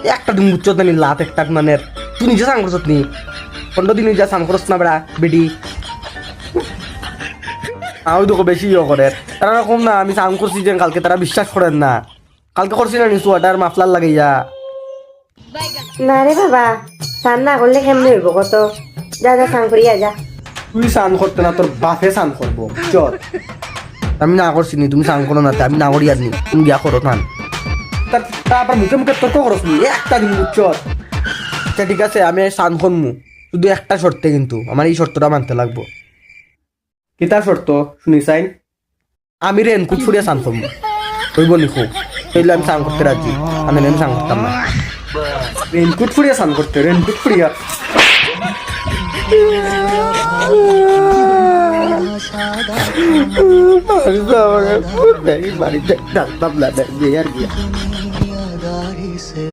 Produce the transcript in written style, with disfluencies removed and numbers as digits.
একটা দিন বুঝছো না লাত একটা মানে তুই নিজে সাং করছত নি 15 দিন নিজে সাং করছ না বেড়া বেডি আমি তো বেশি ইয়ে করে তারা রকম না আমি সাং করছি যে কালকে তারা বিশ্বাস করেন না কালকে করছি না নি সোয়াটার মাফলার লাগাইয়া না রে বাবা স্নান না করলে কেমনে হইব কত যা যা স্নান করিয়া যা তুই স্নান করতে না তোর বাপে স্নান করবো চল আমি না করছি নি তুমি স্নান করো না তে, আমি না করি আর নি তুমি গিয়া করো স্নান তারপর মুখে মুখে তর্ক করস নি একটা দিন বুঝছ আচ্ছা ঠিক আছে আমি স্নান করমু শুধু একটা শর্তে কিন্তু আমার এই শর্তটা মানতে লাগবো কিতা শর্ত শুনি চাইন আমি রেনকুট ফুরিয়া স্নান করবো হইব নি খুব তাইলে আমি স্নান করতে রাজি আমি স্নান করতাম না রেনকুট ফুরিয়া স্নান করতে রেনকুট ফুরিয়া বাড়িতে ডাক্তার আর গিয়া